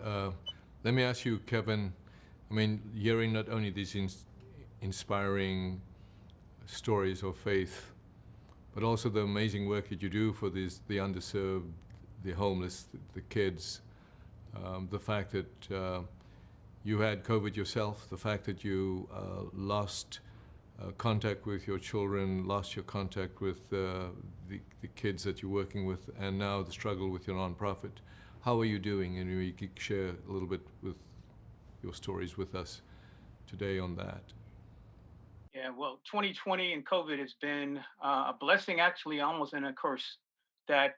And let me ask you, Kevin, I mean, hearing not only these inspiring stories of faith, but also the amazing work that you do for the underserved, the homeless, the kids, the fact that you had COVID yourself, the fact that you lost contact with your children, lost your contact with the kids that you're working with, and now the struggle with your nonprofit. How are you doing? And you could share a little bit with your stories with us today on that. Yeah, well, 2020 and COVID has been a blessing, actually, almost and a curse. That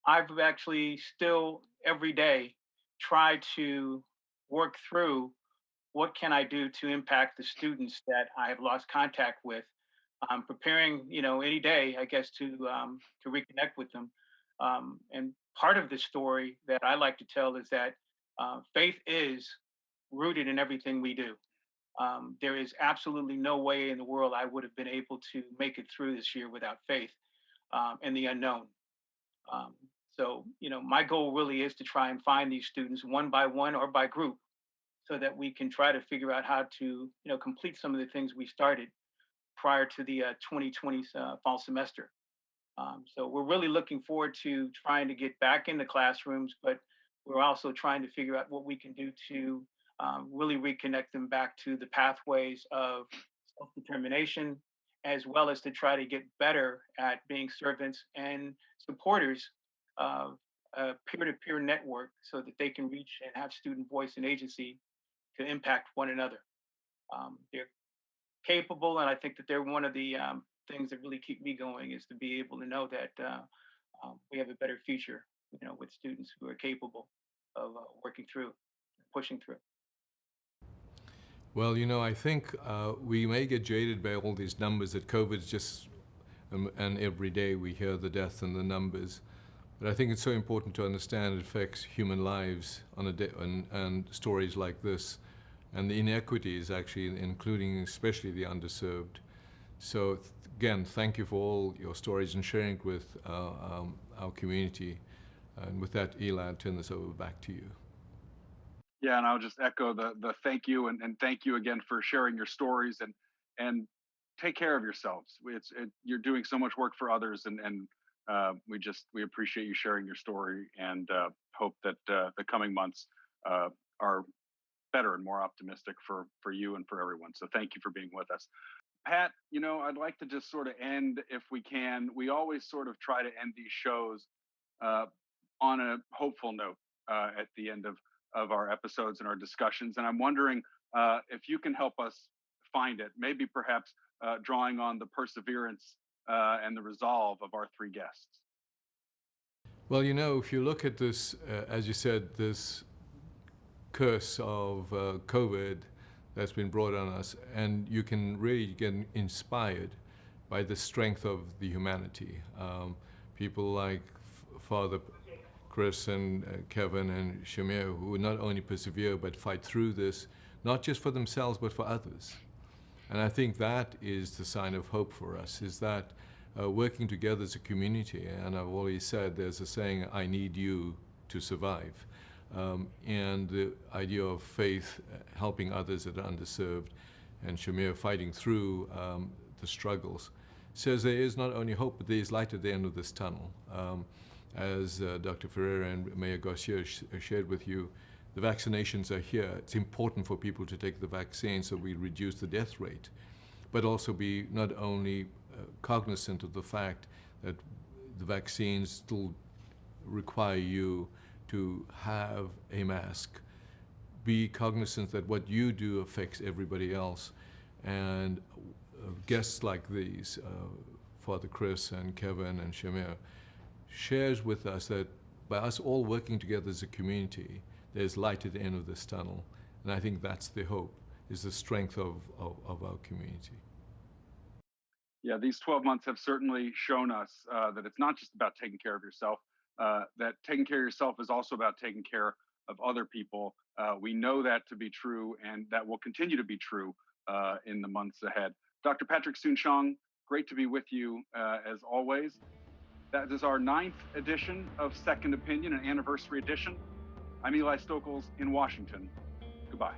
I've actually still every day tried to work through what can I do to impact the students that I have lost contact with. I'm preparing, any day, I guess, to reconnect with them. And part of the story that I like to tell is that faith is rooted in everything we do. There is absolutely no way in the world I would have been able to make it through this year without faith and the unknown. Um, so, my goal really is to try and find these students one by one or by group so that we can try to figure out how to, complete some of the things we started prior to the 2020 fall semester. So we're really looking forward to trying to get back into classrooms, but we're also trying to figure out what we can do to really reconnect them back to the pathways of self-determination, as well as to try to get better at being servants and supporters of a peer-to-peer network so that they can reach and have student voice and agency to impact one another. They're capable, and I think that they're one of the things that really keep me going is to be able to know that we have a better future, with students who are capable of working through, pushing through. Well, I think we may get jaded by all these numbers that COVID's just, and every day we hear the deaths and the numbers. But I think it's so important to understand it affects human lives on a day, and stories like this, and the inequities actually, including especially the underserved. So again, thank you for all your stories and sharing it with our community. And with that, Eli, I'll turn this over back to you. Yeah, and I'll just echo the thank you and thank you again for sharing your stories and take care of yourselves. You're doing so much work for others, and we appreciate you sharing your story and hope that the coming months are better and more optimistic for you and for everyone. So thank you for being with us. Pat, I'd like to just sort of end, if we can. We always sort of try to end these shows uh, on a hopeful note at the end of our episodes and our discussions. And I'm wondering if you can help us find it, maybe perhaps drawing on the perseverance and the resolve of our three guests. Well, if you look at this, as you said, this curse of COVID that's been brought on us, and you can really get inspired by the strength of the humanity. People like Father Chris and Kevin and Shamir, who not only persevere but fight through this, not just for themselves but for others. And I think that is the sign of hope for us, is that working together as a community, and I've always said there's a saying, I need you to survive. And the idea of faith, helping others that are underserved, and Shamir fighting through the struggles, says there is not only hope, but there is light at the end of this tunnel. As Dr. Ferreira and Mayor Garcia shared with you, the vaccinations are here. It's important for people to take the vaccine so we reduce the death rate, but also be not only cognizant of the fact that the vaccines still require you to have a mask. Be cognizant that what you do affects everybody else. And guests like these, Father Chris and Kevin and Shamir, shares with us that by us all working together as a community, there's light at the end of this tunnel. And I think that's the hope, is the strength of our community. Yeah, these 12 months have certainly shown us that it's not just about taking care of yourself, that taking care of yourself is also about taking care of other people. We know that to be true, and that will continue to be true in the months ahead. Dr. Patrick Soon-Shiong, great to be with you as always. That is our 9th edition of Second Opinion, an anniversary edition. I'm Eli Stokels in Washington. Goodbye.